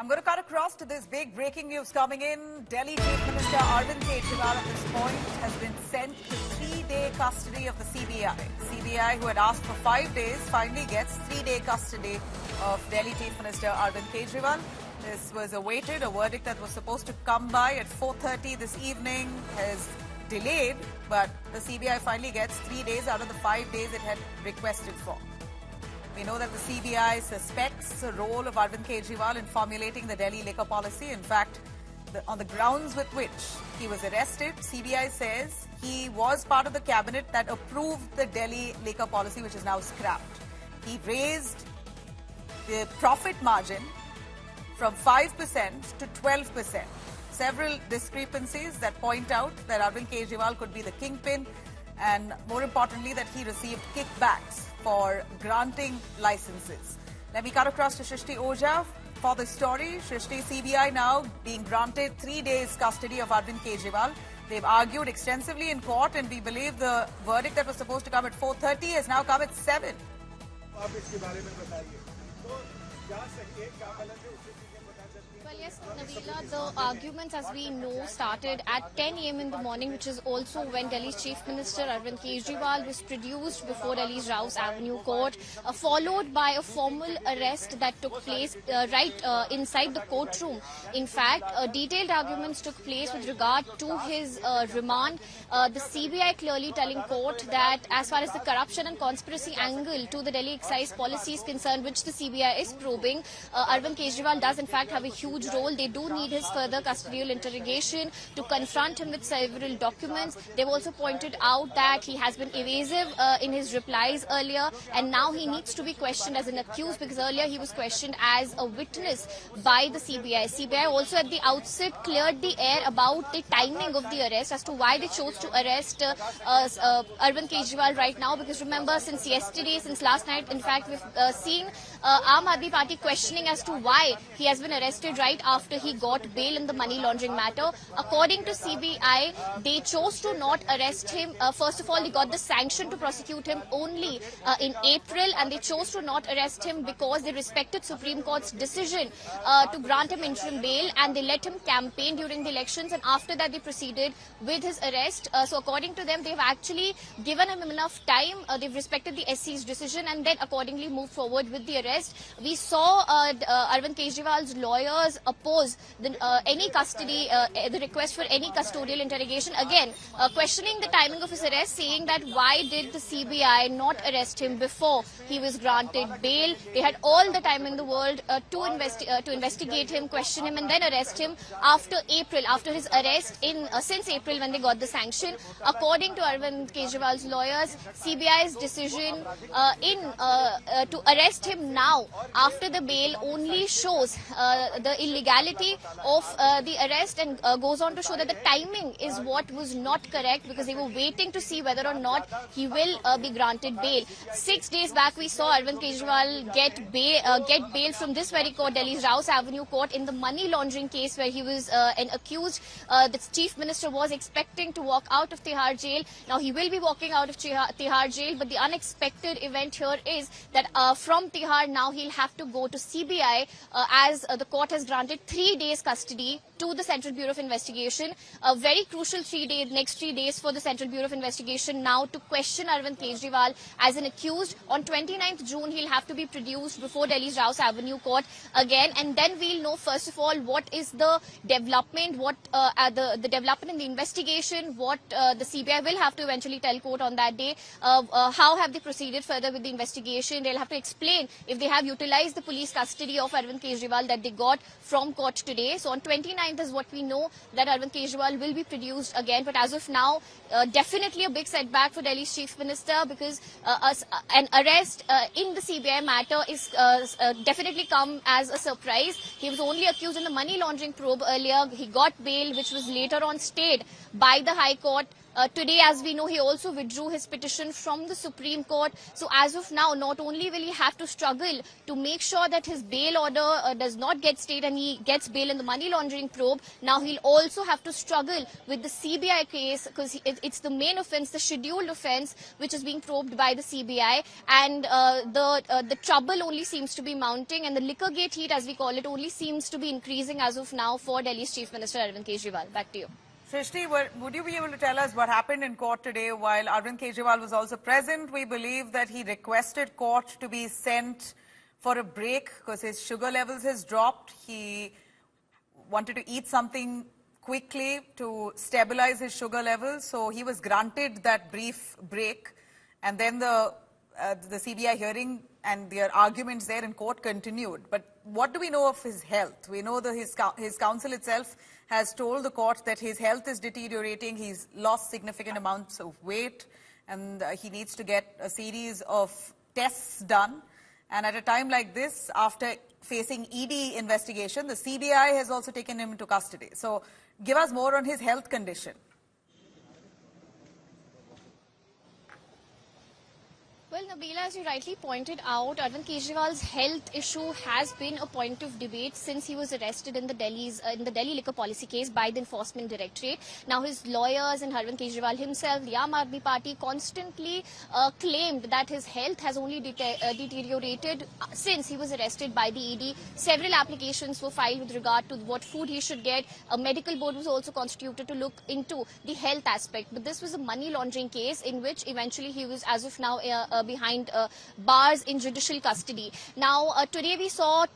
I'm going to cut across to this big breaking news coming in. Delhi Chief Minister Arvind Kejriwal at this point has been sent to 3-day custody of the CBI. CBI, who had asked for 5 days, finally gets 3-day custody of Delhi Chief Minister Arvind Kejriwal. This was awaited. A verdict that was supposed to come by at 4:30 this evening has delayed, but the CBI finally gets 3 days out of the 5 days it had requested for. We know that the CBI suspects the role of Arvind Kejriwal in formulating the Delhi liquor policy. In fact, on the grounds with which he was arrested, CBI says he was part of the cabinet that approved the Delhi liquor policy, which is now scrapped. He raised the profit margin from 5% to 12%. Several discrepancies that point out that Arvind Kejriwal could be the kingpin, and more importantly that he received kickbacks for granting licenses. Let me cut across to Shrishti Ojha for the story. Shrishti, CBI now being granted 3 days custody of Arvind Kejriwal. They've argued extensively in court, and we believe the verdict that was supposed to come at 4:30 has now come at 7. Well, yes, Nabila, the arguments, as we know, started at 10 a.m. in the morning, which is also when Delhi's Chief Minister Arvind Kejriwal was produced before Delhi's Rouse Avenue Court, followed by a formal arrest that took place inside the courtroom. In fact, detailed arguments took place with regard to his remand. The CBI clearly telling court that as far as the corruption and conspiracy angle to the Delhi excise policy is concerned, which the CBI is probing, Arvind Kejriwal does in fact have a huge role. They do need his further custodial interrogation to confront him with several documents. They've also pointed out that he has been evasive in his replies earlier, and now he needs to be questioned as an accused, because earlier he was questioned as a witness by the CBI. CBI also at the outset cleared the air about the timing of the arrest, as to why they chose to arrest Arvind Kejriwal right now, because remember, since yesterday, since last night, in fact, we've seen Aam Aadmi Party questioning as to why he has been arrested right after he got bail in the money laundering matter. According to CBI, they chose to not arrest him. First of all, they got the sanction to prosecute him only in April, and they chose to not arrest him because they respected Supreme Court's decision to grant him interim bail, and they let him campaign during the elections, and after that they proceeded with his arrest. So according to them, they've actually given him enough time. They've respected the SC's decision and then accordingly moved forward with the arrest. We saw Arvind Kejriwal's lawyers oppose any custody, the request for any custodial interrogation. Again, questioning the timing of his arrest, saying that why did the CBI not arrest him before he was granted bail? They had all the time in the world to investigate him, question him, and then arrest him after April, after his arrest since April when they got the sanction. According to Arvind Kejriwal's lawyers, CBI's decision to arrest him now after the bail only shows the illegality of the arrest, and goes on to show that the timing is what was not correct, because they were waiting to see whether or not he will be granted bail. 6 days back, we saw Arvind Kejriwal get bail from this very court, Delhi's Rouse Avenue Court, in the money laundering case where he was an accused. The Chief Minister was expecting to walk out of Tihar jail. Now he will be walking out of Tihar jail, but the unexpected event here is that from Tihar now he'll have to go to CBI as the court has granted 3 days custody to the Central Bureau of Investigation. A very crucial next 3 days for the Central Bureau of Investigation now to question Arvind Kejriwal as an accused. On 29th June, he'll have to be produced before Delhi's Rouse Avenue Court again, and then we'll know first of all what is the development, what the development in the investigation, what the CBI will have to eventually tell court on that day. How have they proceeded further with the investigation? They'll have to explain if they have utilized the police custody of Arvind Kejriwal that they got from court today. So on 29th is what we know, that Arvind Kejriwal will be produced again. But as of now, definitely a big setback for Delhi's Chief Minister, because an arrest in the CBI matter is definitely come as a surprise. He was only accused in the money laundering probe earlier. He got bail, which was later on stayed by the High Court. Today, as we know, he also withdrew his petition from the Supreme Court. So as of now, not only will he have to struggle to make sure that his bail order does not get stayed and he gets bail in the money laundering probe, now he'll also have to struggle with the CBI case, because it's the main offence, the scheduled offence, which is being probed by the CBI. And the trouble only seems to be mounting, and the liquor gate heat, as we call it, only seems to be increasing as of now for Delhi's Chief Minister Arvind Kejriwal. Back to you. Shrishti, would you be able to tell us what happened in court today while Arvind Kejriwal was also present? We believe that he requested court to be sent for a break because his sugar levels has dropped. He wanted to eat something quickly to stabilize his sugar levels. So he was granted that brief break. And then the CBI hearing and their arguments there in court continued. But what do we know of his health? We know that his counsel itself has told the court that his health is deteriorating. He's lost significant amounts of weight, and he needs to get a series of tests done. And at a time like this, after facing ED investigation, the CBI has also taken him into custody. So give us more on his health condition. Well, Nabila, as you rightly pointed out, Arvind Kejriwal's health issue has been a point of debate since he was arrested in the Delhi liquor policy case by the Enforcement Directorate. Now, his lawyers and Arvind Kejriwal himself, the Aam Aadmi Party, constantly claimed that his health has only deteriorated since he was arrested by the ED. Several applications were filed with regard to what food he should get. A medical board was also constituted to look into the health aspect. But this was a money laundering case in which eventually he was, as of now, behind bars in judicial custody. Now, today we saw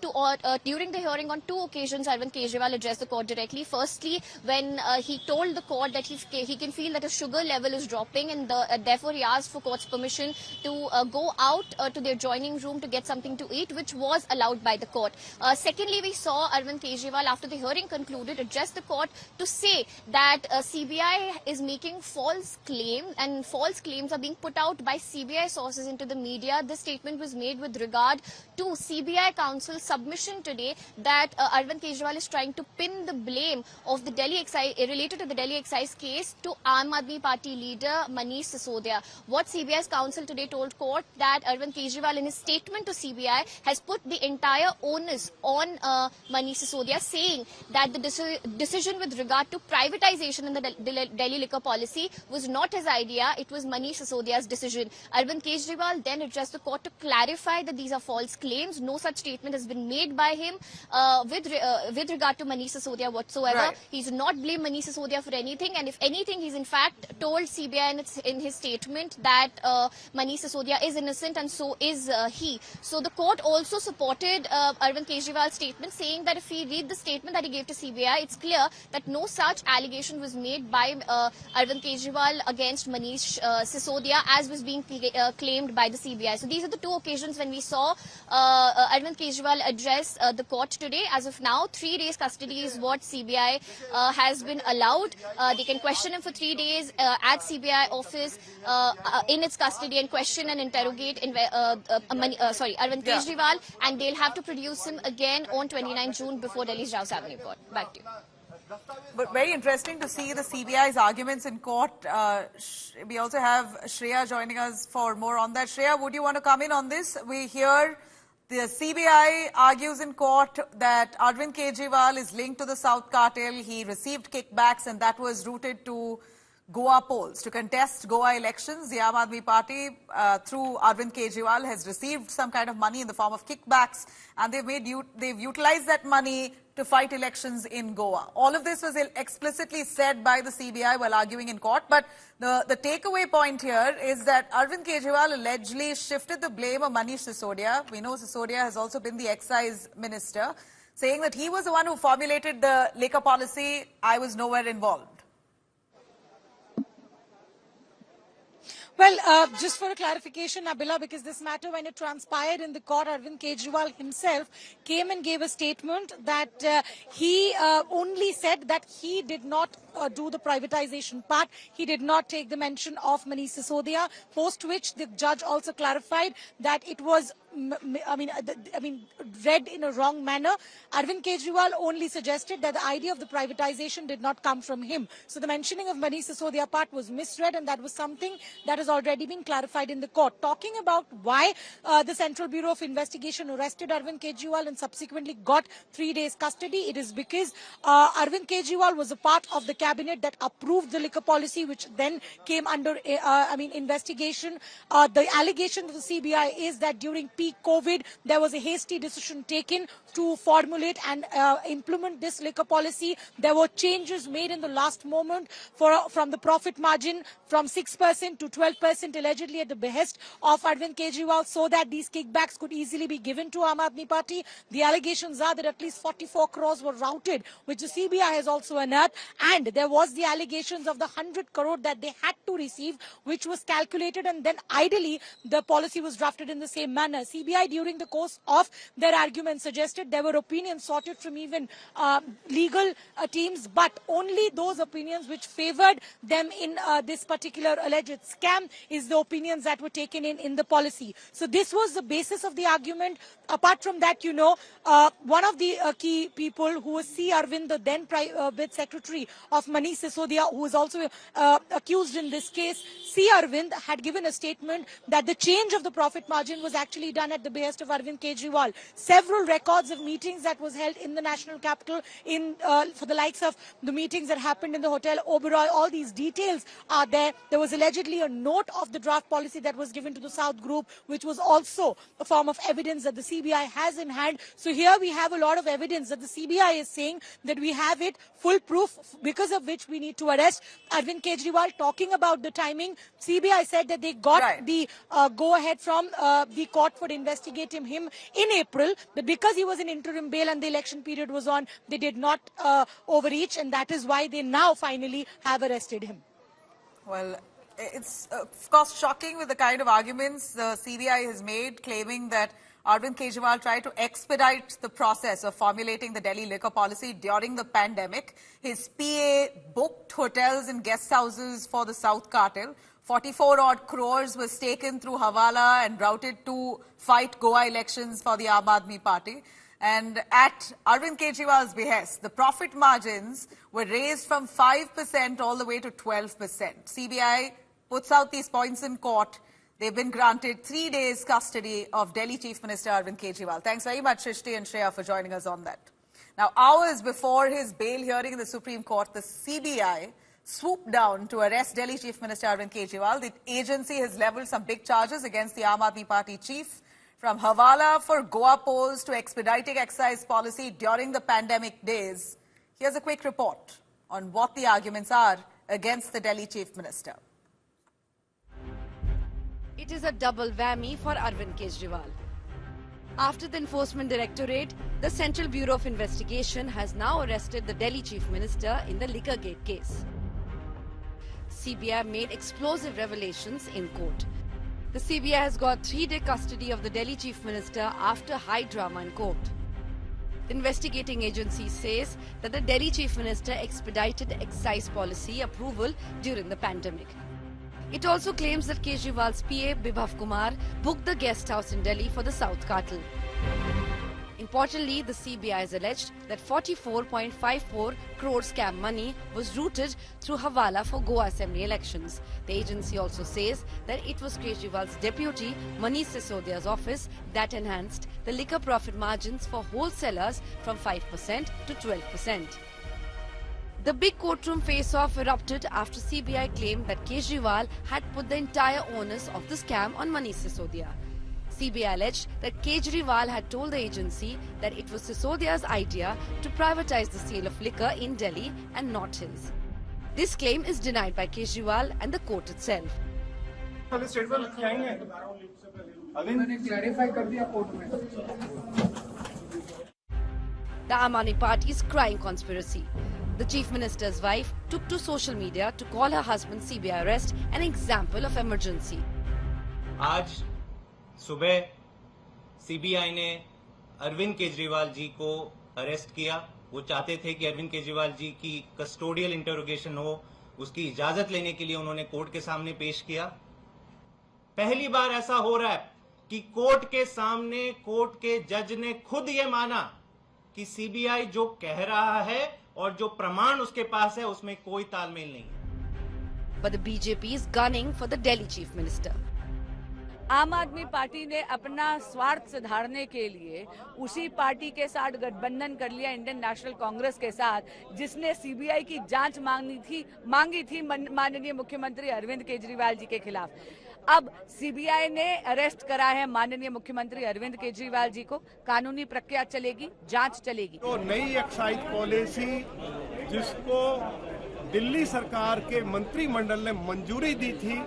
during the hearing on two occasions, Arvind Kejriwal addressed the court directly. Firstly, when he told the court that he can feel that his sugar level is dropping, and therefore he asked for court's permission to go out to the adjoining room to get something to eat, which was allowed by the court. Secondly, we saw Arvind Kejriwal, after the hearing concluded, address the court to say that CBI is making false claims, and false claims are being put out by CBI sources into the media. This statement was made with regard to CBI counsel's submission today that Arvind Kejriwal is trying to pin the blame of the Delhi excise related to the Delhi excise case to Aam Aadmi Party leader Manish Sisodia. What CBI's counsel today told court that Arvind Kejriwal in his statement to CBI has put the entire onus on Manish Sisodia, saying that the decision with regard to privatization in the Delhi liquor policy was not his idea, it was Manish Sisodia's decision. Arvind Kejriwal then addressed the court to clarify that these are false claims. No such statement has been made by him with regard to Manish Sisodia whatsoever. Right. He's not blamed Manish Sisodia for anything, and if anything, he's in fact told CBI in his statement that Manish Sisodia is innocent, and so is he. So the court also supported Arvind Kejriwal's statement, saying that if we read the statement that he gave to CBI, it's clear that no such allegation was made by Arvind Kejriwal against Manish Sisodia, as was being claimed by the CBI. So these are the two occasions when we saw Arvind Kejriwal address the court today. As of now, 3 days custody is what CBI has been allowed. They can question him for 3 days at CBI office in its custody and question and interrogate Arvind Kejriwal, and they'll have to produce him again on 29 June before Delhi's Rouse Avenue Court. Back to you. But very interesting to see the CBI's arguments in court. We also have Shreya joining us for more on that. Shreya, would you want to come in on this? We hear the CBI argues in court that Arvind Kejriwal is linked to the South Cartel. He received kickbacks, and that was routed to Goa polls to contest Goa elections. The Aam Aadmi Party, through Arvind Kejriwal, has received some kind of money in the form of kickbacks, and they've utilized that money to fight elections in Goa. All of this was explicitly said by the CBI while arguing in court. But the takeaway point here is that Arvind Kejriwal allegedly shifted the blame of Manish Sisodia. We know Sisodia has also been the excise minister, saying that he was the one who formulated the liquor policy. I was nowhere involved. Well, just for a clarification, Nabila, because this matter, when it transpired in the court, Arvind Kejriwal himself came and gave a statement that he only said that he did not do the privatization part. He did not take the mention of Manish Sisodia, post which the judge also clarified that it was read in a wrong manner. Arvind Kejriwal only suggested that the idea of the privatization did not come from him. So the mentioning of Manish Sisodia part was misread, and that was something that has already been clarified in the court. Talking about why the Central Bureau of Investigation arrested Arvind Kejriwal and subsequently got 3 days custody, it is because Arvind Kejriwal was a part of the cabinet that approved the liquor policy, which then came under investigation. The allegation of the CBI is that during peak COVID, there was a hasty decision taken to formulate and implement this liquor policy. There were changes made in the last moment from the profit margin from 6% to 12%, allegedly at the behest of Arvind Kejriwal, so that these kickbacks could easily be given to Aam Aadmi Party. The allegations are that at least 44 crores were routed, which the CBI has also unearthed, and there was the allegations of the 100 crore that they had to receive, which was calculated, and then ideally the policy was drafted in the same manner. CBI, during the course of their argument, suggested there were opinions sorted from even legal teams, but only those opinions which favored them in this particular alleged scam is the opinions that were taken in the policy. So this was the basis of the argument. Apart from that, one of the key people who was C. Arvind, the then bid secretary of Manish Sisodia, who was also accused in this case, C. Arvind had given a statement that the change of the profit margin was actually done at the behest of Arvind Kejriwal. Several records of meetings that was held in the national capital for the likes of the meetings that happened in the Hotel Oberoi, all these details are there. There was allegedly a note of the draft policy that was given to the South Group, which was also a form of evidence that the CBI has in hand. So here we have a lot of evidence that the CBI is saying that we have it, full proof, because of which we need to arrest Arvind Kejriwal. Talking about the timing, CBI said that they got the go-ahead from the court for investigating him in April, but because he was in interim bail and the election period was on, they did not overreach, and that is why they now finally have arrested him. Well, it's of course shocking with the kind of arguments the CBI has made, claiming that Arvind Kejriwal tried to expedite the process of formulating the Delhi liquor policy during the pandemic. His PA booked hotels and guest houses for the South Cartel. 44-odd crores was taken through Hawala and routed to fight Goa elections for the Aam Aadmi Party. And at Arvind Kejriwal's behest, the profit margins were raised from 5% all the way to 12%. CBI puts out these points in court. They've been granted 3 days custody of Delhi Chief Minister Arvind Kejriwal. Thanks very much, Shrishti and Shreya, for joining us on that. Now, hours before his bail hearing in the Supreme Court, the CBI swooped down to arrest Delhi Chief Minister Arvind Kejriwal. The agency has levelled some big charges against the Aam Aadmi Party chief, from Hawala for Goa polls to expediting excise policy during the pandemic days. Here's a quick report on what the arguments are against the Delhi Chief Minister. It is a double whammy for Arvind Kejriwal. After the Enforcement Directorate, the Central Bureau of Investigation has now arrested the Delhi Chief Minister in the Liquorgate case. CBI made explosive revelations in court. The CBI has got 3-day custody of the Delhi Chief Minister after high drama in court. The investigating agency says that the Delhi Chief Minister expedited excise policy approval during the pandemic. It also claims that Kejriwal's PA Bibhav Kumar booked the guest house in Delhi for the South Cartel. Importantly, the CBI has alleged that 44.54 crore scam money was routed through Hawala for Goa Assembly elections. The agency also says that it was Kejriwal's deputy, Manish Sisodia's office, that enhanced the liquor profit margins for wholesalers from 5% to 12%. The big courtroom face-off erupted after CBI claimed that Kejriwal had put the entire onus of the scam on Manish Sisodia. CBI alleged that Kejriwal had told the agency that it was Sisodia's idea to privatize the sale of liquor in Delhi and not his. This claim is denied by Kejriwal and the court itself. The Aam Aadmi Party is crying conspiracy. The Chief Minister's wife took to social media to call her husband's CBI arrest an example of emergency. आज सुबह CBI ने अरविंद केजरीवाल जी को arrest किया वो चाहते थे कि अरविंद केजरीवाल जी की कस्टोडियल इंटरोगेशन हो, उसकी इजाजत लेने के लिए उन्होंने कोर्ट के सामने पेश किया। पहली बार ऐसा हो रहा है कि कोर्ट के सामने कोर्ट के जज ने खुद ये माना कि सीबीआई जो कह रहा है और जो प्रमाण उसके पास है उसमें कोई तालमेल नहीं है। But the BJP is gunning for the Delhi Chief Minister. आम आदमी पार्टी ने अपना स्वार्थ सुधारने के लिए उसी पार्टी के साथ गठबंधन कर लिया, इंडियन नेशनल कांग्रेस के साथ, जिसने सीबीआई की जांच मांगी थी माननीय मुख्यमंत्री अरविंद केजरीवाल जी के खिलाफ। अब सीबीआई ने अरेस्ट करा है माननीय मुख्यमंत्री अरविंद केजरीवाल जी को। कानूनी प्रक्रिया चलेगी, जांच चलेगी। तो नई एक्साइज पॉलिसी जिसको दिल्ली सरकार के मंत्रिमंडल ने मंजूरी दी थी,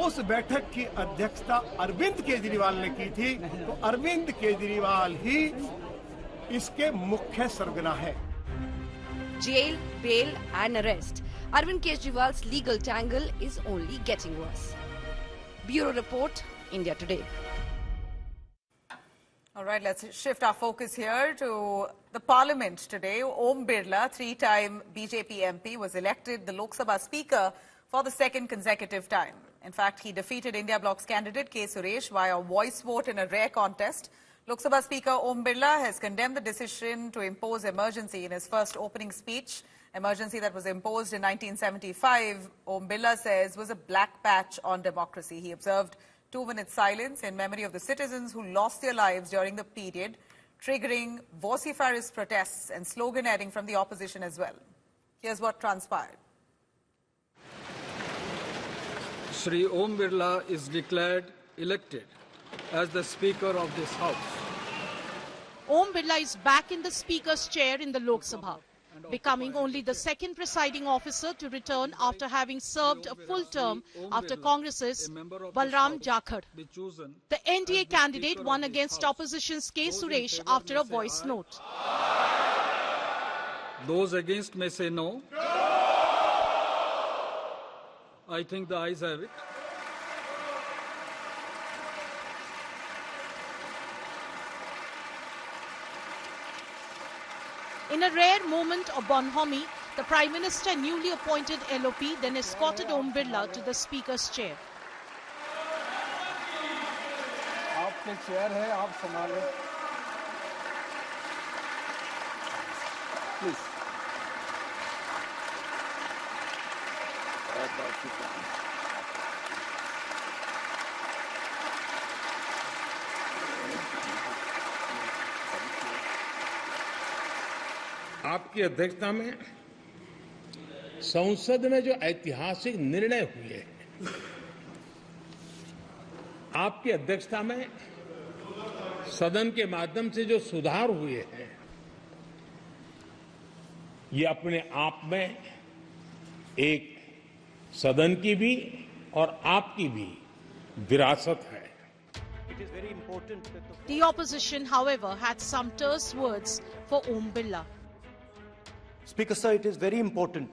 उस बैठक की अध्यक्षता अरविंद केजरीवाल ने की थी। तो अरविंद केजरीवाल ही इसके मुख्य सरगना है। Jail, bail and arrest. Arvind Kejriwal's legal tangle is only getting worse. Bureau Report, India Today. All right, let's shift our focus here to the parliament today. Om Birla, three-time BJP MP, was elected the Lok Sabha Speaker for the second consecutive time. In fact, he defeated India Bloc's candidate K. Suresh via voice vote in a rare contest. Lok Sabha Speaker Om Birla has condemned the decision to impose emergency in his first opening speech. Emergency that was imposed in 1975, Om Birla says, was a black patch on democracy. He observed 2 minutes silence in memory of the citizens who lost their lives during the period, triggering vociferous protests and slogan-heading from the opposition as well. Here's what transpired. Shri Om Birla is declared elected as the Speaker of this House. Om Birla is back in the Speaker's chair in the Lok Sabha, becoming only the second presiding officer to return after having served a full term after Congress's Balram Jakhar. The NDA candidate won against opposition's K. Suresh after a voice note. Those against may say no. I think the ayes have it. In a rare moment of bonhomie, the Prime Minister, newly appointed LOP, then escorted Om Birla to the Speaker's chair. आपके chair है, आप संभालें। Please. आपकी अध्यक्षता में संसद में जो ऐतिहासिक निर्णय हुए हैं, आपकी अध्यक्षता में सदन के माध्यम से जो सुधार हुए हैं, ये अपने आप में एक सदन की भी और आपकी भी विरासत है। The opposition, however, had some terse words for Om Birla. Speaker sir, it is very important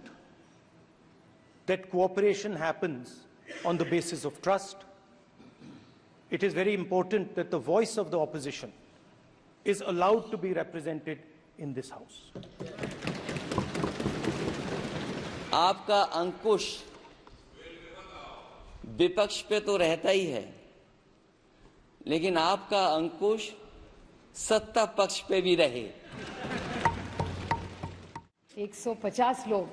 that cooperation happens on the basis of trust. It is very important that the voice of the opposition is allowed to be represented in this House. आपका अंकुश विपक्ष पे तो रहता ही है, लेकिन आपका अंकुश सत्ता पक्ष पे भी रहे। 150 लोग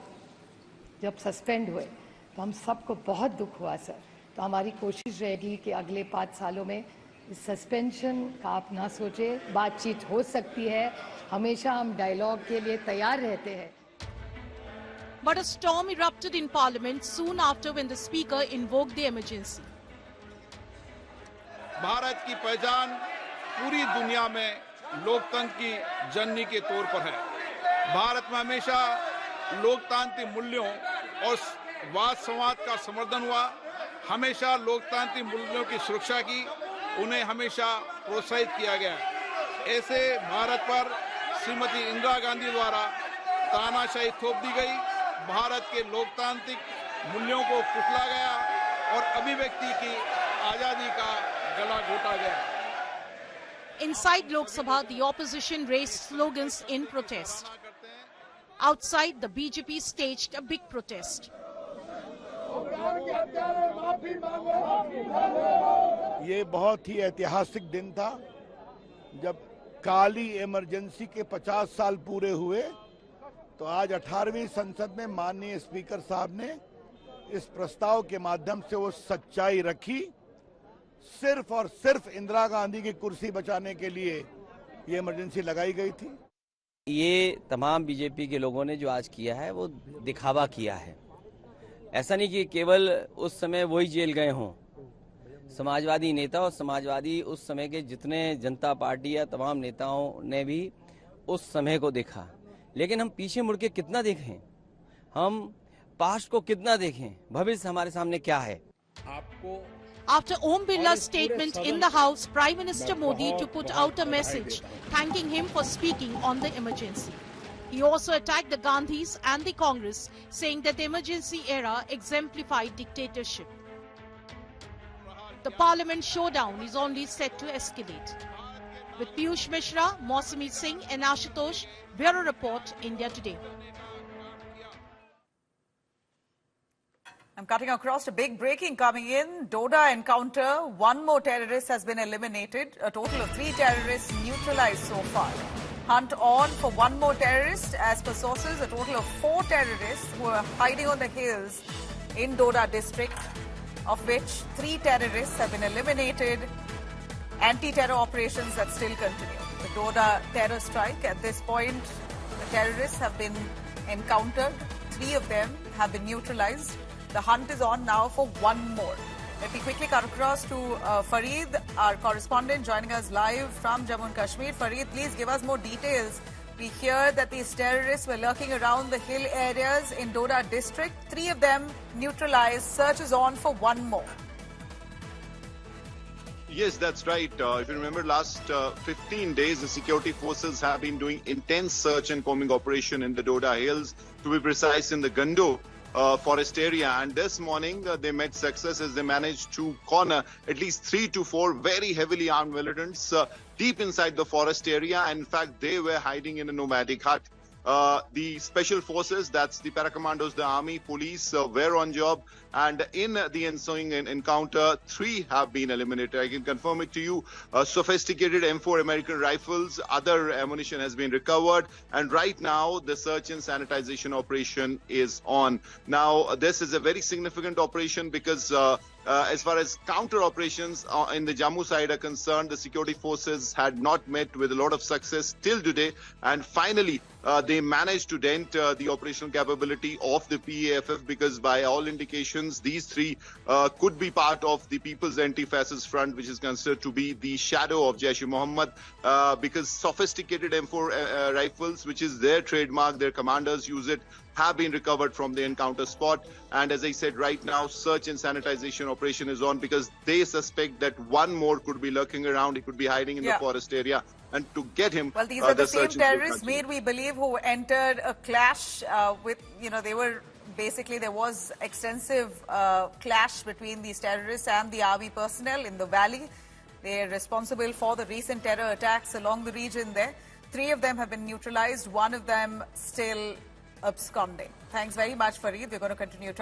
जब सस्पेंड हुए तो हम सबको बहुत दुख हुआ सर। तो हमारी कोशिश रहेगी कि अगले 5 सालों में इस सस्पेंशन का आप ना सोचे, बातचीत हो सकती है, हमेशा हम डायलॉग के लिए तैयार रहते हैं। But a storm erupted in Parliament soon after when the Speaker invoked the emergency. Bharat की पहचान पूरी दुनिया में लोकतंत्र की जननी के तौर पर है। भारत में हमेशा लोकतांत्रिक मूल्यों और वाद संवाद का समर्थन हुआ, हमेशा लोकतांत्रिक मूल्यों की सुरक्षा की, उन्हें हमेशा प्रोत्साहित किया गया। ऐसे भारत पर श्रीमती इंदिरा गांधी द्वारा तानाशाही थोप दी गई, भारत के लोकतांत्रिक मूल्यों को कुचला गया और अभिव्यक्ति की आजादी का गला घोटा गया। Inside Lok Sabha, the opposition raised slogans in protest. Outside, the BJP staged a big protest. ये बहुत ही ऐतिहासिक दिन था जब काली इमरजेंसी के 50 साल पूरे हुए, तो आज 18वीं संसद में माननीय स्पीकर साहब ने इस प्रस्ताव के माध्यम से वो सच्चाई रखी। सिर्फ और सिर्फ इंदिरा गांधी की कुर्सी बचाने के लिए ये इमरजेंसी लगाई गई थी। ये तमाम बीजेपी के लोगों ने जो आज किया है वो दिखावा किया है। ऐसा नहीं कि केवल उस समय वही जेल गए हों। समाजवादी नेता और समाजवादी उस समय के जितने जनता पार्टी या तमाम नेताओं ने भी उस समय को देखा, लेकिन हम पीछे मुड़ के कितना देखें, हम पास्ट को कितना देखें, भविष्य हमारे सामने क्या है। After Om Birla's statement in the House, Prime Minister Modi to put out a message thanking him for speaking on the emergency. He also attacked the Gandhis and the Congress, saying that the emergency era exemplified dictatorship. The Parliament showdown is only set to escalate. With Piyush Mishra, Mausami Singh and Ashutosh, Bureau Report, India Today. I'm cutting across to big breaking coming in. Doda encounter. One more terrorist has been eliminated. A total of 3 terrorists neutralized so far. Hunt on for one more terrorist. As per sources, a total of 4 terrorists who are hiding on the hills in Doda district, of which 3 terrorists have been eliminated. Anti-terror operations that still continue. The Doda terror strike. At this point, the terrorists have been encountered. 3 of them have been neutralized. The hunt is on now for one more. Let me quickly cut across to Fareed, our correspondent, joining us live from Jammu and Kashmir. Fareed, please give us more details. We hear that these terrorists were lurking around the hill areas in Doda district. 3 of them neutralized. Search is on for one more. Yes, that's right. If you remember, last 15 days, the security forces have been doing intense search and combing operation in the Doda Hills, to be precise, in the Gando forest area. And this morning, they met success as they managed to corner at least 3 to 4 very heavily armed militants deep inside the forest area. And in fact, they were hiding in a nomadic hut. The special forces, that's the paracommandos, the army, police, were on job. And in the ensuing encounter, 3 have been eliminated. I can confirm it to you. Sophisticated M4 American rifles, other ammunition has been recovered. And right now, the search and sanitization operation is on. Now, this is a very significant operation because as far as counter operations in the Jammu side are concerned, the security forces had not met with a lot of success till today. And finally, they managed to dent the operational capability of the PAFF, because by all indications, these 3 could be part of the People's Anti-Fascist Front, which is considered to be the shadow of Jaish-e-Mohammed, because sophisticated M4 rifles, which is their trademark, their commanders use it, have been recovered from the encounter spot. And as I said, right now, search and sanitization operation is on, because they suspect that one more could be lurking around. He could be hiding in the forest area. And to get him, well, these are the same terrorists, made we believe, who entered a clash with, they were basically, there was extensive clash between these terrorists and the army personnel in the valley. They are responsible for the recent terror attacks along the region there. 3 of them have been neutralized. 1 of them still absconding. Thanks very much, Fareed. We're going to continue